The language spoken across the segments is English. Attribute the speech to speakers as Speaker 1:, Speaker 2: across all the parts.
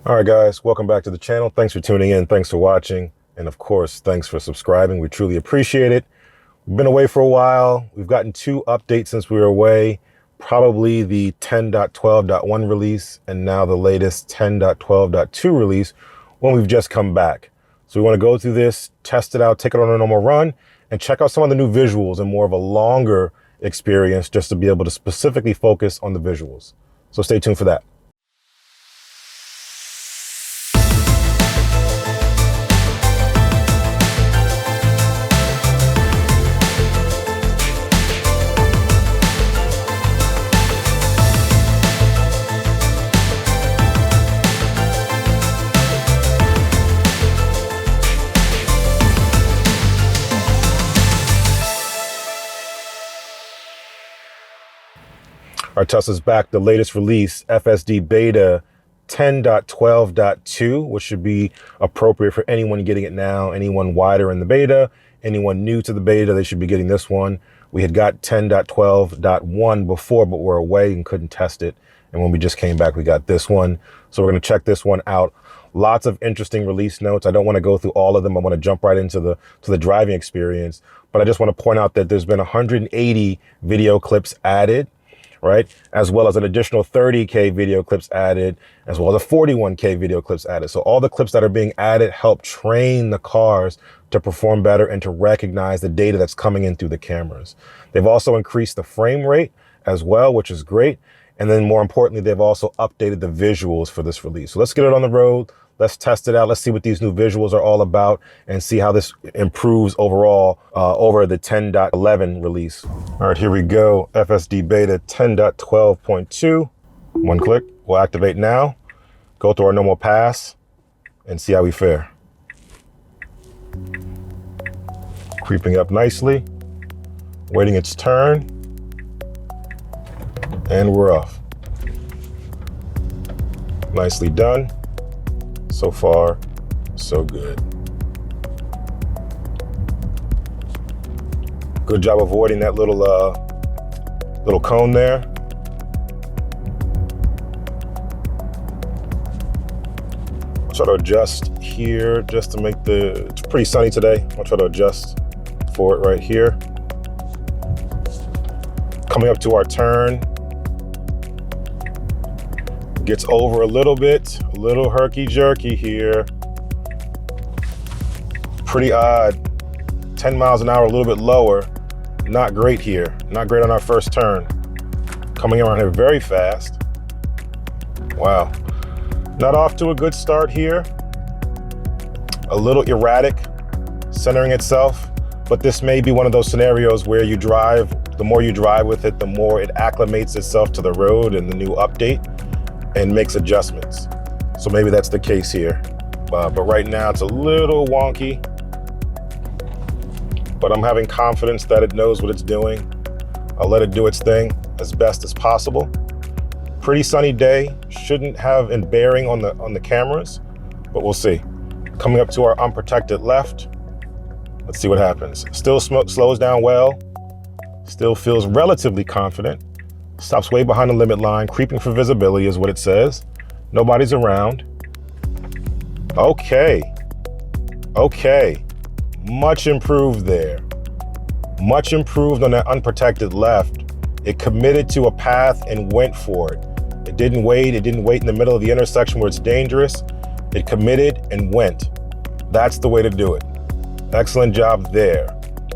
Speaker 1: All right, guys, welcome back to the channel. Thanks for tuning in. Thanks for watching. And of course, thanks for subscribing. We truly appreciate it. We've been away for a while. We've gotten 2 updates since we were away, probably the 10.12.1 release and now the latest 10.12.2 release when we've just come back. So we want to go through this, test it out, take it on a normal run, and check out some of the new visuals and more of a longer experience just to be able to specifically focus on the visuals. So stay tuned for that. Our Tesla's back, the latest release, FSD Beta 10.12.2, which should be appropriate for anyone getting it now, anyone wider in the beta, anyone new to the beta, they should be getting this one. We had got 10.12.1 before, but we're away and couldn't test it. And when we just came back, we got this one. So we're going to check this one out. Lots of interesting release notes. I don't want to go through all of them. I want to jump right into the driving experience. But I just want to point out that there's been 180 video clips added, right? As well as an additional 30K video clips added, as well as a 41K video clips added. So all the clips that are being added help train the cars to perform better and to recognize the data that's coming in through the cameras. They've also increased the frame rate as well, which is great. And then more importantly, they've also updated the visuals for this release. So let's get it on the road. Let's test it out. Let's see what these new visuals are all about and see how this improves overall over the 10.11 release. All right, here we go. FSD Beta 10.12.2. One click. We'll activate now. Go through our normal pass and see how we fare. Creeping up nicely. Waiting its turn. And we're off. Nicely done. So far, so good. Good job avoiding that little cone there. I'll try to adjust here just to make it's pretty sunny today. I'll try to adjust for it right here. Coming up to our turn. Gets over a little bit, a little herky-jerky here. Pretty odd. 10 miles an hour, a little bit lower. Not great here. Not great on our first turn. Coming around here very fast. Wow. Not off to a good start here. A little erratic, centering itself. But this may be one of those scenarios where you drive, the more you drive with it, the more it acclimates itself to the road and the new update and makes adjustments. So maybe that's the case here. But right now it's a little wonky, but I'm having confidence that it knows what it's doing. I'll let it do its thing as best as possible. Pretty sunny day, shouldn't have a bearing on the cameras, but we'll see. Coming up to our unprotected left. Let's see what happens. Still slows down well, still feels relatively confident. Stops way behind the limit line, creeping for visibility is what it says. Nobody's around. Okay. Much improved there. Much improved on that unprotected left. It committed to a path and went for it. It didn't wait in the middle of the intersection where it's dangerous. It committed and went. That's the way to do it. Excellent job there.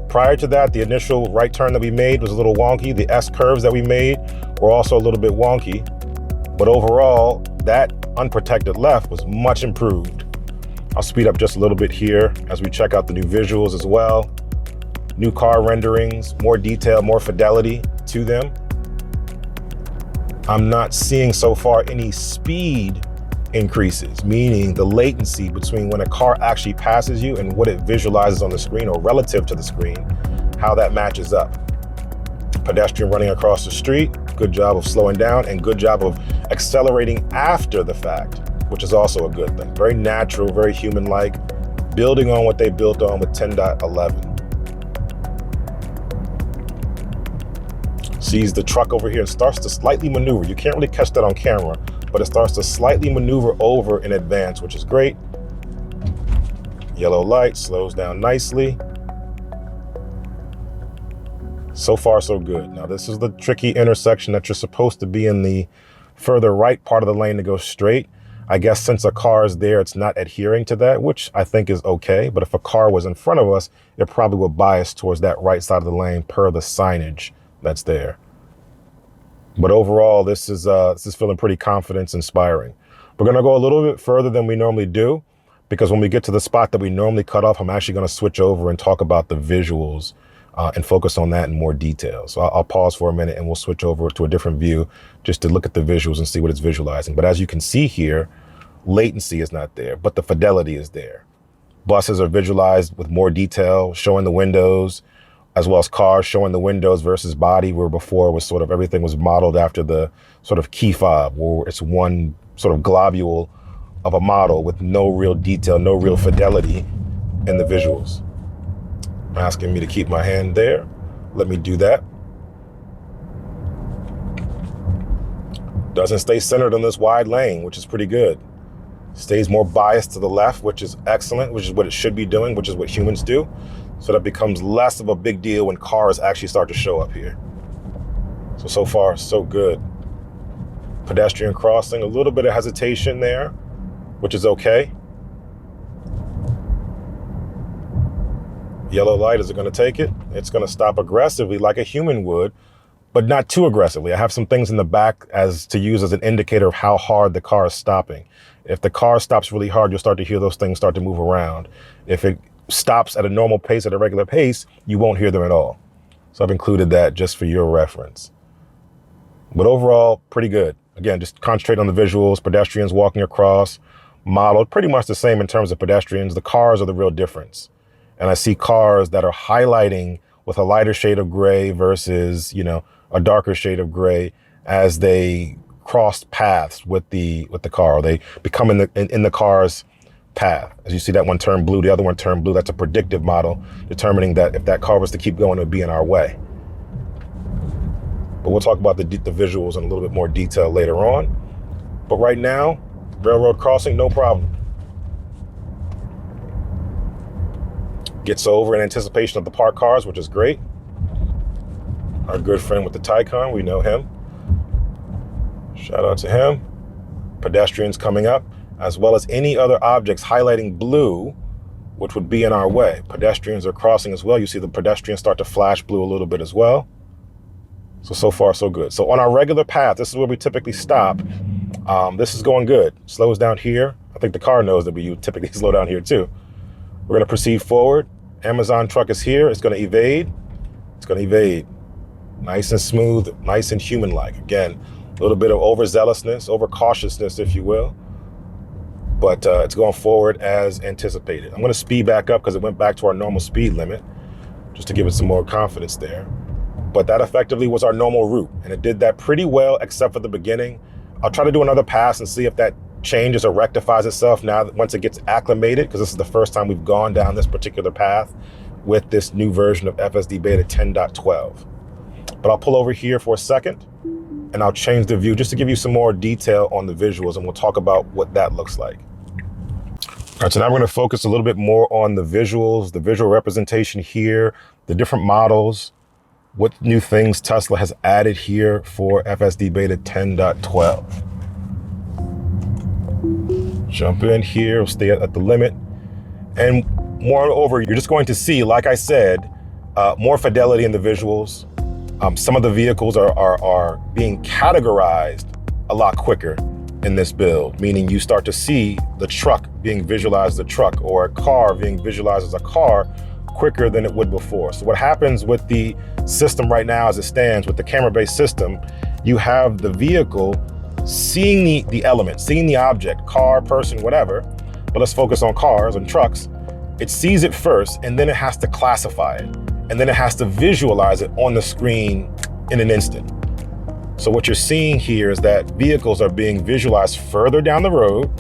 Speaker 1: Prior to that, the initial right turn that we made was a little wonky. The S curves that we made were also a little bit wonky. But overall, that unprotected left was much improved. I'll speed up just a little bit here as we check out the new visuals as well. New car renderings, more detail, more fidelity to them. I'm not seeing so far any speed increases, meaning the latency between when a car actually passes you and what it visualizes on the screen or relative to the screen, how that matches up. Pedestrian running across the street, good job of slowing down and good job of accelerating after the fact, which is also a good thing. Very natural, very human-like, building on what they built on with 10.11. Sees the truck over here and starts to slightly maneuver. You can't really catch that on camera, but it starts to slightly maneuver over in advance, which is great. Yellow light slows down nicely. So far, so good. Now, this is the tricky intersection that you're supposed to be in the further right part of the lane to go straight. I guess since a car is there, it's not adhering to that, which I think is okay. But if a car was in front of us, it probably would bias towards that right side of the lane per the signage that's there. But overall, this is feeling pretty confidence inspiring. We're going to go a little bit further than we normally do, because when we get to the spot that we normally cut off, I'm actually going to switch over and talk about the visuals and focus on that in more detail. So I'll pause for a minute and we'll switch over to a different view just to look at the visuals and see what it's visualizing. But as you can see here, latency is not there, but the fidelity is there. Buses are visualized with more detail, showing the windows, as well as cars showing the windows versus body, where before was sort of everything was modeled after the sort of key fob, where it's one sort of globule of a model with no real detail, no real fidelity in the visuals. Asking me to keep my hand there. Let me do that. Doesn't stay centered on this wide lane, which is pretty good. Stays more biased to the left, which is excellent, which is what it should be doing, which is what humans do. So that becomes less of a big deal when cars actually start to show up here. So far, so good. Pedestrian crossing, a little bit of hesitation there, which is okay. Yellow light, is it going to take it? It's going to stop aggressively like a human would, but not too aggressively. I have some things in the back to use as an indicator of how hard the car is stopping. If the car stops really hard, you'll start to hear those things start to move around. If it stops at a normal pace, at a regular pace, you won't hear them at all. So I've included that just for your reference. But overall, pretty good. Again, just concentrate on the visuals, pedestrians walking across, modeled pretty much the same in terms of pedestrians. The cars are the real difference. And I see cars that are highlighting with a lighter shade of gray versus, a darker shade of gray as they cross paths with the car. Or they become in the car's path. As you see that one turn blue, the other one turn blue. That's a predictive model determining that if that car was to keep going, it would be in our way. But we'll talk about the visuals in a little bit more detail later on. But right now, railroad crossing, no problem. Gets over in anticipation of the parked cars, which is great. Our good friend with the Taycan, we know him. Shout out to him. Pedestrians coming up, as well as any other objects highlighting blue, which would be in our way. Pedestrians are crossing as well. You see the pedestrians start to flash blue a little bit as well. So far, so good. So on our regular path, this is where we typically stop. This is going good. Slows down here. I think the car knows that we typically slow down here too. We're going to proceed forward. Amazon truck is here. It's going to evade. It's going to evade. Nice and smooth, nice and human-like. Again, a little bit of overzealousness, overcautiousness, if you will. But it's going forward as anticipated. I'm going to speed back up because it went back to our normal speed limit, just to give it some more confidence there. But that effectively was our normal route. And it did that pretty well, except for the beginning. I'll try to do another pass and see if that changes or rectifies itself now that once it gets acclimated, because this is the first time we've gone down this particular path with this new version of FSD Beta 10.12. But I'll pull over here for a second and I'll change the view just to give you some more detail on the visuals, and we'll talk about what that looks like. All right, so now we're going to focus a little bit more on the visuals, the visual representation here, the different models, what new things Tesla has added here for FSD Beta 10.12. Jump in here, we'll stay at the limit. And moreover, you're just going to see, like I said, more fidelity in the visuals. Some of the vehicles are being categorized a lot quicker in this build, meaning you start to see the truck being visualized as a truck, or a car being visualized as a car quicker than it would before. So what happens with the system right now as it stands, with the camera-based system, you have the vehicle seeing the element, seeing the object, car, person, whatever, but let's focus on cars and trucks. It sees it first, and then it has to classify it, and then it has to visualize it on the screen in an instant. So what you're seeing here is that vehicles are being visualized further down the road,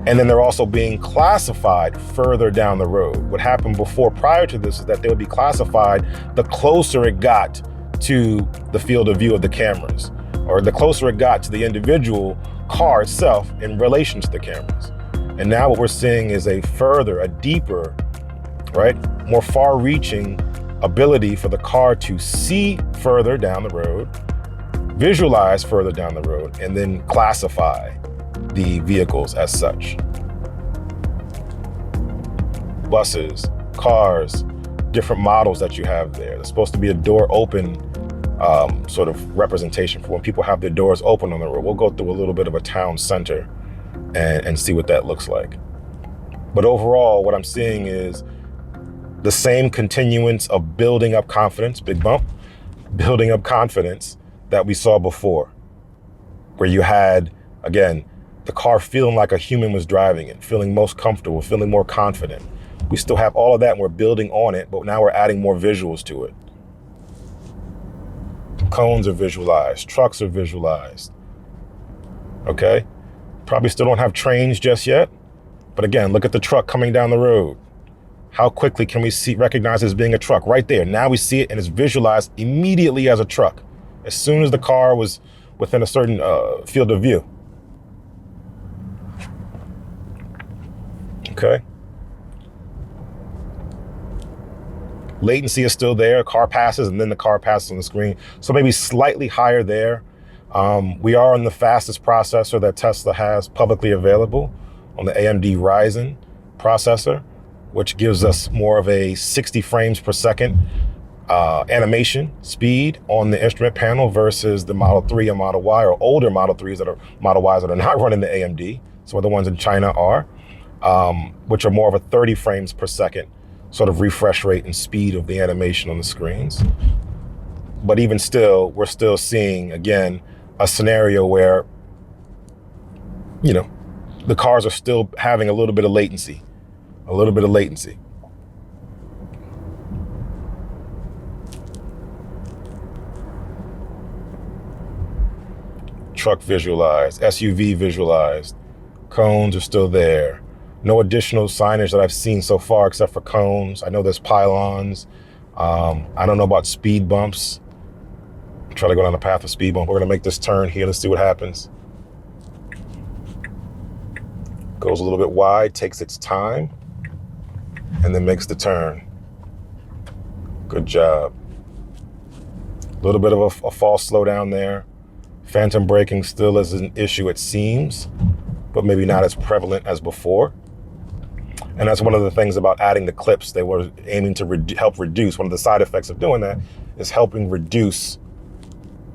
Speaker 1: and then they're also being classified further down the road. What happened before, prior to this, is that they would be classified the closer it got to the field of view of the cameras. or the closer it got to the individual car itself in relation to the cameras. And now what we're seeing is a deeper, right, more far-reaching ability for the car to see further down the road, visualize further down the road, and then classify the vehicles as such. Buses, cars, different models that you have there. There's supposed to be a door open sort of representation for when people have their doors open on the road. We'll go through a little bit of a town center and see what that looks like. But overall, what I'm seeing is the same continuance of building up confidence, big bump, building up confidence that we saw before, where you had, again, the car feeling like a human was driving it, feeling most comfortable, feeling more confident. We still have all of that and we're building on it, but now we're adding more visuals to it. Cones are visualized, trucks are visualized, okay? Probably still don't have trains just yet, but again, look at the truck coming down the road. How quickly can we recognize it as being a truck? Right there, now we see it and it's visualized immediately as a truck, as soon as the car was within a certain field of view. Okay. Latency is still there. Car passes and then the car passes on the screen. So maybe slightly higher there. We are on the fastest processor that Tesla has publicly available on the AMD Ryzen processor, which gives us more of a 60 frames per second animation speed on the instrument panel versus the Model 3 and Model Y, or older Model 3s Model Ys that are not running the AMD. Some of the ones in China are, which are more of a 30 frames per second sort of refresh rate and speed of the animation on the screens. But even still, we're still seeing, again, a scenario where, you know, the cars are still having a little bit of latency, Truck visualized, SUV visualized, cones are still there. No additional signage that I've seen so far except for cones. I know there's pylons. I don't know about speed bumps. Try to go down the path of speed bump. We're gonna make this turn here. Let's see what happens. Goes a little bit wide, takes its time, and then makes the turn. Good job. A little bit of a false slowdown there. Phantom braking still is an issue, it seems, but maybe not as prevalent as before. And that's one of the things about adding the clips. They were aiming to help reduce. One of the side effects of doing that is helping reduce,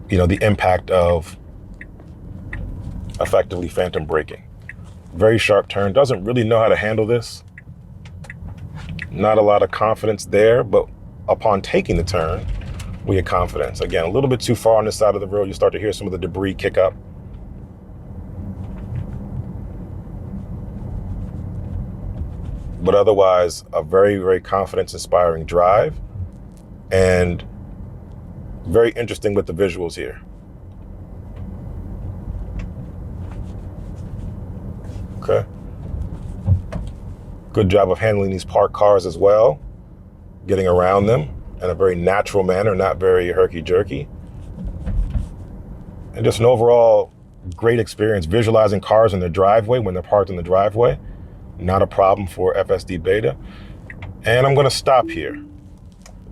Speaker 1: you know, the impact of effectively phantom braking. Very sharp turn, doesn't really know how to handle this. Not a lot of confidence there, but upon taking the turn, we had confidence. Again, a little bit too far on this side of the road, you start to hear some of the debris kick up. But otherwise, a very, very confidence-inspiring drive, and very interesting with the visuals here. Okay. Good job of handling these parked cars as well, getting around them in a very natural manner, not very herky-jerky. And just an overall great experience visualizing cars in their driveway when they're parked in the driveway. Not a problem for FSD Beta. And I'm gonna stop here.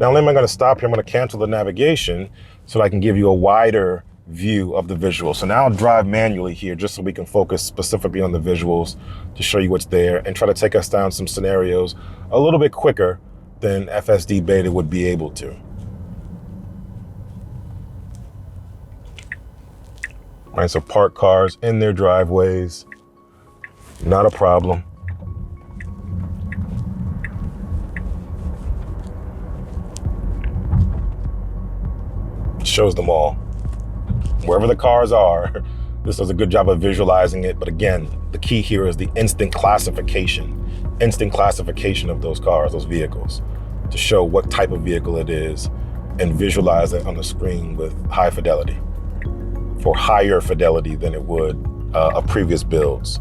Speaker 1: Not only am I gonna stop here, I'm gonna cancel the navigation so that I can give you a wider view of the visuals. So now I'll drive manually here just so we can focus specifically on the visuals to show you what's there and try to take us down some scenarios a little bit quicker than FSD Beta would be able to. All right, so parked cars in their driveways, not a problem. Shows them all. Wherever the cars are, this does a good job of visualizing it. But again, the key here is the instant classification of those cars, those vehicles, to show what type of vehicle it is and visualize it on the screen with high fidelity, for higher fidelity than it would of previous builds.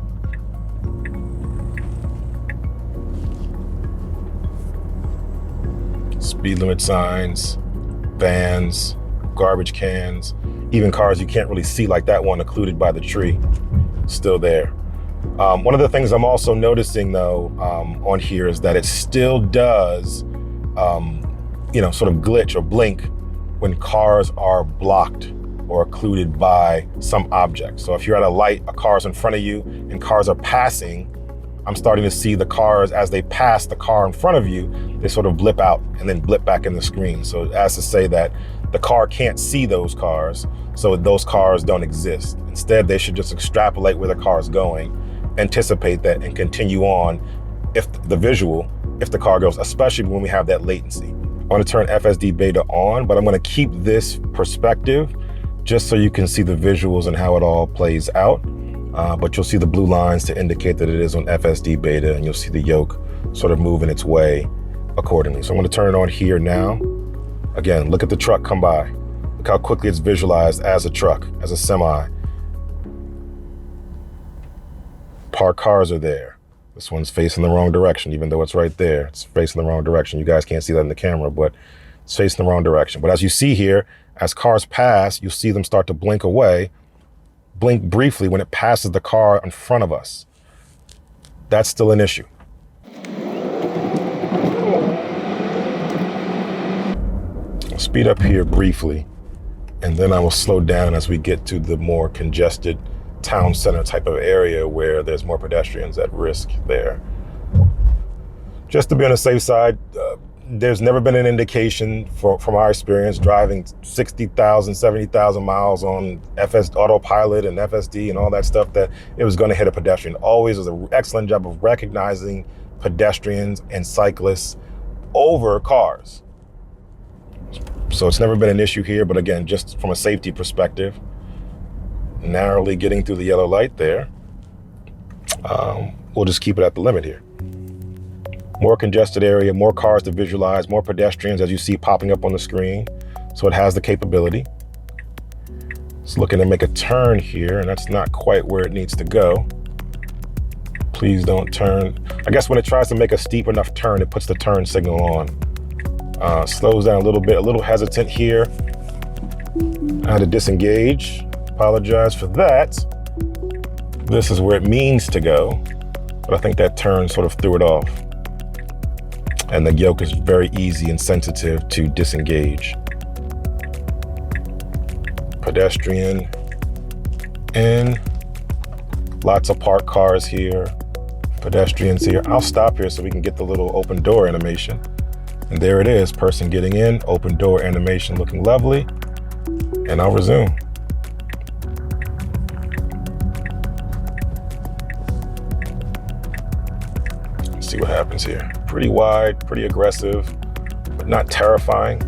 Speaker 1: Speed limit signs, bans, garbage cans, Even cars you can't really see, like that one occluded by the tree, still there. One of the things I'm also noticing though on here is that it still does, sort of glitch or blink when cars are blocked or occluded by some object. So if you're at a light, a car's in front of you and cars are passing, I'm starting to see the cars as they pass the car in front of you, they sort of blip out and then blip back in the screen. So as to say that the car can't see those cars, so those cars don't exist. Instead, they should just extrapolate where the car is going, anticipate that, and continue on if the car goes, especially when we have that latency. I want to turn FSD Beta on, but I'm going to keep this perspective just so you can see the visuals and how it all plays out. But you'll see the blue lines to indicate that it is on FSD Beta, and you'll see the yoke sort of moving its way accordingly. So I'm going to turn it on here now. Again, look at the truck come by. Look how quickly it's visualized as a truck, as a semi. Parked cars are there. This one's facing the wrong direction, even though it's right there. It's facing the wrong direction. You guys can't see that in the camera, but it's facing the wrong direction. But as you see here, as cars pass, you'll see them start to blink away, blink briefly when it passes the car in front of us. That's still an issue. I'll speed up here briefly, and then I will slow down as we get to the more congested town center type of area where there's more pedestrians at risk there. Just to be on the safe side, there's never been an indication from our experience driving 60,000, 70,000 miles on autopilot and FSD and all that stuff that it was going to hit a pedestrian. Always does an excellent job of recognizing pedestrians and cyclists over cars. So it's never been an issue here, but again, just from a safety perspective, narrowly getting through the yellow light there, we'll just keep it at the limit here. More congested area, more cars to visualize, more pedestrians as you see popping up on the screen. So it has the capability. It's looking to make a turn here, and that's not quite where it needs to go. Please don't turn. I guess when it tries to make a steep enough turn, it puts the turn signal on. Slows down a little bit, a little hesitant here. I had to disengage. Apologize for that. This is where it means to go, but I think that turn sort of threw it off. And the yoke is very easy and sensitive to disengage. Pedestrian in, lots of parked cars here, pedestrians here. I'll stop here so we can get the little open door animation. And there it is, person getting in, open door animation looking lovely. And I'll resume. Let's see what happens here. Pretty wide, pretty aggressive, but not terrifying.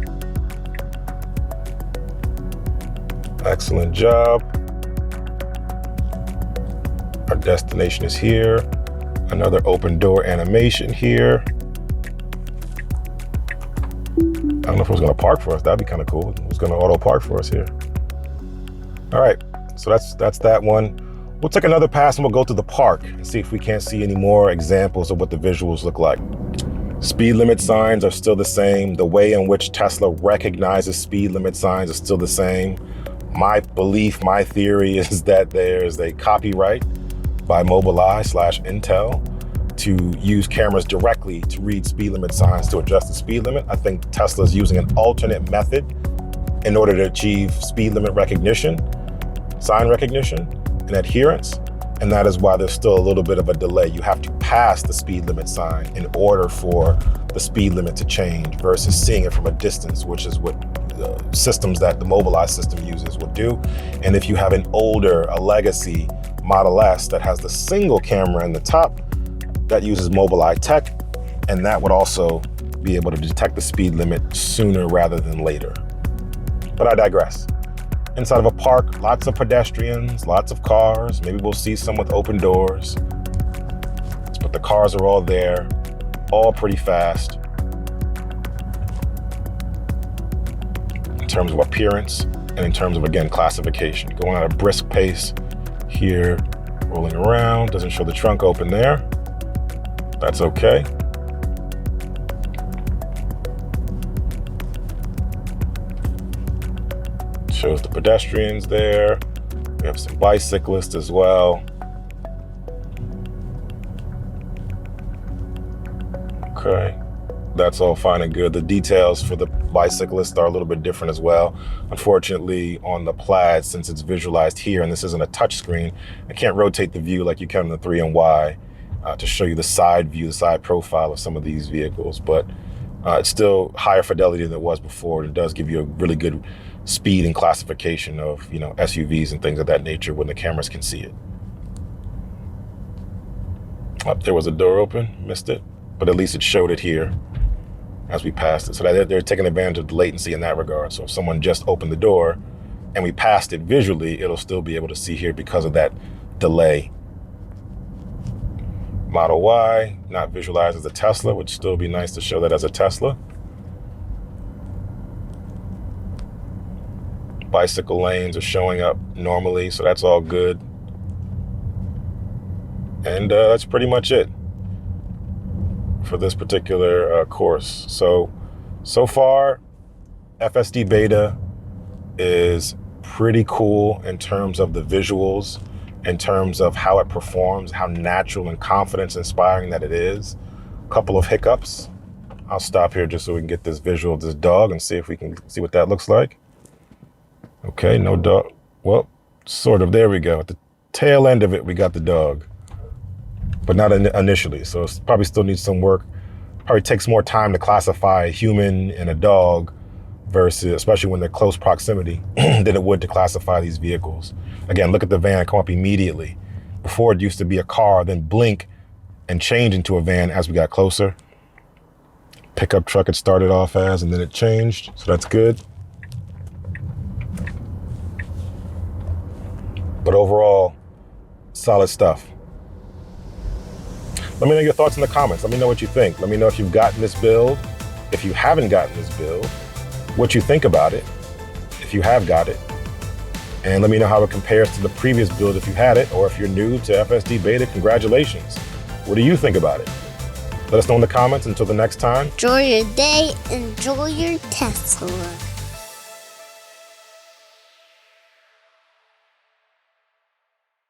Speaker 1: Excellent job. Our destination is here. Another open door animation here. I don't know if it was gonna park for us. That'd be kind of cool. It was gonna auto park for us here. All right, so that's that one. We'll take another pass and we'll go to the park and see if we can't see any more examples of what the visuals look like. Speed limit signs are still the same. The way in which Tesla recognizes speed limit signs is still the same. My belief, my theory is that there's a copyright by Mobileye/Intel to use cameras directly to read speed limit signs to adjust the speed limit. I think Tesla's using an alternate method in order to achieve speed limit recognition, sign recognition, and adherence. And that is why there's still a little bit of a delay. You have to pass the speed limit sign in order for the speed limit to change versus seeing it from a distance, which is what systems that the Mobileye system uses would do. And if you have an older, a legacy Model S that has the single camera in the top, that uses Mobileye tech, and that would also be able to detect the speed limit sooner rather than later. But I digress. Inside of a park, lots of pedestrians, lots of cars. Maybe we'll see some with open doors. But the cars are all there, all pretty fast. In terms of appearance and in terms of, again, classification. Going at a brisk pace here, rolling around. Doesn't show the trunk open there. That's okay. Shows the pedestrians there. We have some bicyclists as well. Okay, that's all fine and good. The details for the bicyclists are a little bit different as well. Unfortunately, on the Plaid, since it's visualized here and this isn't a touch screen, I can't rotate the view like you can in the 3NY to show you the side view, the side profile of some of these vehicles, but it's still higher fidelity than it was before. It does give you a really good speed and classification of, you know, SUVs and things of that nature when the cameras can see it. Oh, there was a door open, missed it, but at least it showed it here as we passed it. So that they're taking advantage of the latency in that regard. So if someone just opened the door and we passed it visually, it'll still be able to see here because of that delay. Model Y, not visualized as a Tesla, would still be nice to show that as a Tesla. Bicycle lanes are showing up normally, so that's all good. And that's pretty much it for this particular course. So far, FSD Beta is pretty cool in terms of the visuals, in terms of how it performs, how natural and confidence inspiring that it is. A couple of hiccups. I'll stop here just so we can get this visual of this dog and see if we can see what that looks like. Okay, no dog. Well, sort of, there we go. At the tail end of it, we got the dog, but not initially. So it probably still needs some work. Probably takes more time to classify a human and a dog versus, especially when they're close proximity, than it would to classify these vehicles. Again, look at the van come up immediately. Before it used to be a car, then blink and change into a van as we got closer. Pickup truck it started off as, and then it changed, so that's good. But overall, solid stuff. Let me know your thoughts in the comments. Let me know what you think. Let me know if you've gotten this build. If you haven't gotten this build, what you think about it, if you have got it. And let me know how it compares to the previous build if you had it, or if you're new to FSD Beta, congratulations. What do you think about it? Let us know in the comments. Until the next time.
Speaker 2: Enjoy your day. Enjoy your Tesla.